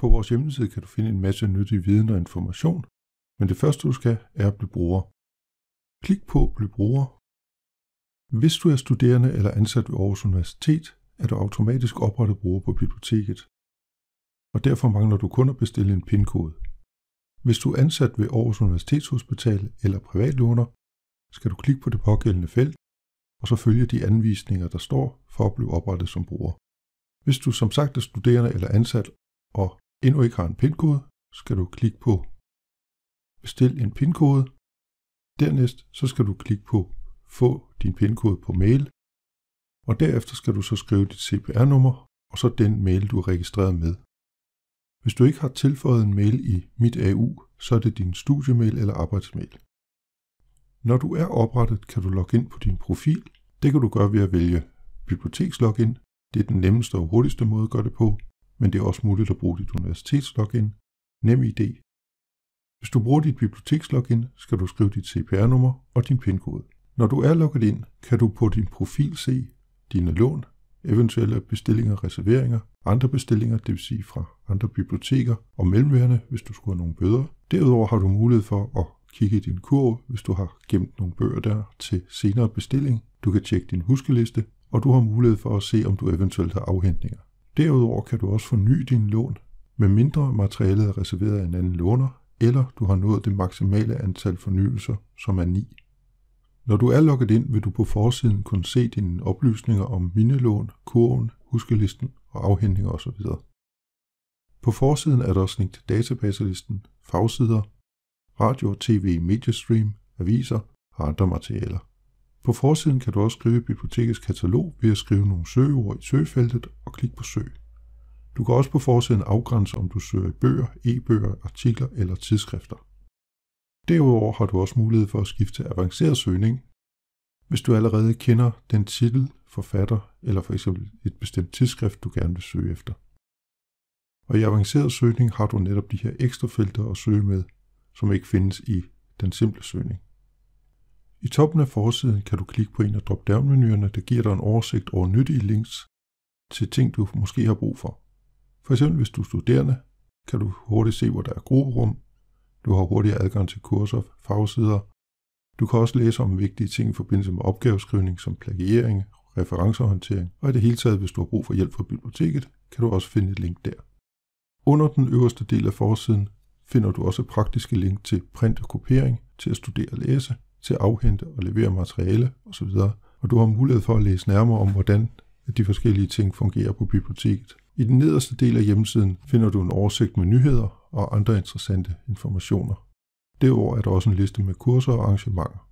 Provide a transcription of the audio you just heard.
På vores hjemmeside kan du finde en masse nyttig viden og information, men det første du skal er at blive bruger. Klik på Bliv bruger. Hvis du er studerende eller ansat ved Aarhus Universitet, er du automatisk oprettet bruger på biblioteket, og derfor mangler du kun at bestille en PIN-kode. Hvis du er ansat ved Aarhus Universitetshospital eller privatlåner, skal du klikke på det pågældende felt, og så følge de anvisninger, der står for at blive oprettet som bruger. Hvis du som sagt er studerende eller ansat og endnu ikke har en PIN-kode, skal du klikke på Bestil en PIN-kode. Dernæst så skal du klikke på Få din PIN-kode på mail, og derefter skal du så skrive dit CPR-nummer og så den mail, du er registreret med. Hvis du ikke har tilføjet en mail i Mit AU, så er det din studiemail eller arbejdsmail. Når du er oprettet, kan du logge ind på din profil. Det kan du gøre ved at vælge bibliotekslogin. Det er den nemmeste og hurtigste måde at gøre det på, men det er også muligt at bruge dit universitetslogin, NemID. Hvis du bruger dit bibliotekslogin, skal du skrive dit CPR-nummer og din PIN-kode. Når du er logget ind, kan du på din profil se dine lån, eventuelle bestillinger og reserveringer, andre bestillinger, det vil sige fra andre biblioteker og mellemværende, hvis du skulle have nogle bøder. Derudover har du mulighed for at kigge i din kurv, hvis du har gemt nogle bøger der til senere bestilling. Du kan tjekke din huskeliste, og du har mulighed for at se, om du eventuelt har afhentninger. Derudover kan du også forny dine lån, med mindre materialet er reserveret af en anden låner, eller du har nået det maksimale antal fornyelser, som er 9. Når du er logget ind, vil du på forsiden kunne se dine oplysninger om mindelån, kurven, huskelisten og afhentninger osv. På forsiden er der også link til databaselisten, fagsider, radio og tv, mediestream, aviser og andre materialer. På forsiden kan du også skrive bibliotekets katalog ved at skrive nogle søgeord i søgefeltet og klikke på søg. Du kan også på forsiden afgrænse, om du søger i bøger, e-bøger, artikler eller tidsskrifter. Derudover har du også mulighed for at skifte til avanceret søgning, hvis du allerede kender den titel, forfatter eller for eksempel et bestemt tidsskrift, du gerne vil søge efter. Og i avanceret søgning har du netop de her ekstra felter at søge med, som ikke findes i den simple søgning. I toppen af forsiden kan du klikke på en af drop-down-menuerne, der giver dig en oversigt over nyttige links til ting, du måske har brug for. For eksempel hvis du er studerende, kan du hurtigt se, hvor der er grupperum. Du har hurtigere adgang til kurser, fagsider. Du kan også læse om vigtige ting i forbindelse med opgaveskrivning som plagiering, referenceorientering, og i det hele taget, hvis du har brug for hjælp fra biblioteket, kan du også finde et link der. Under den øverste del af forsiden finder du også praktiske link til print og kopiering, til at studere og læse, til at afhente og levere materiale osv. Og du har mulighed for at læse nærmere om, hvordan de forskellige ting fungerer på biblioteket. I den nederste del af hjemmesiden finder du en oversigt med nyheder og andre interessante informationer. Derudover er der også en liste med kurser og arrangementer.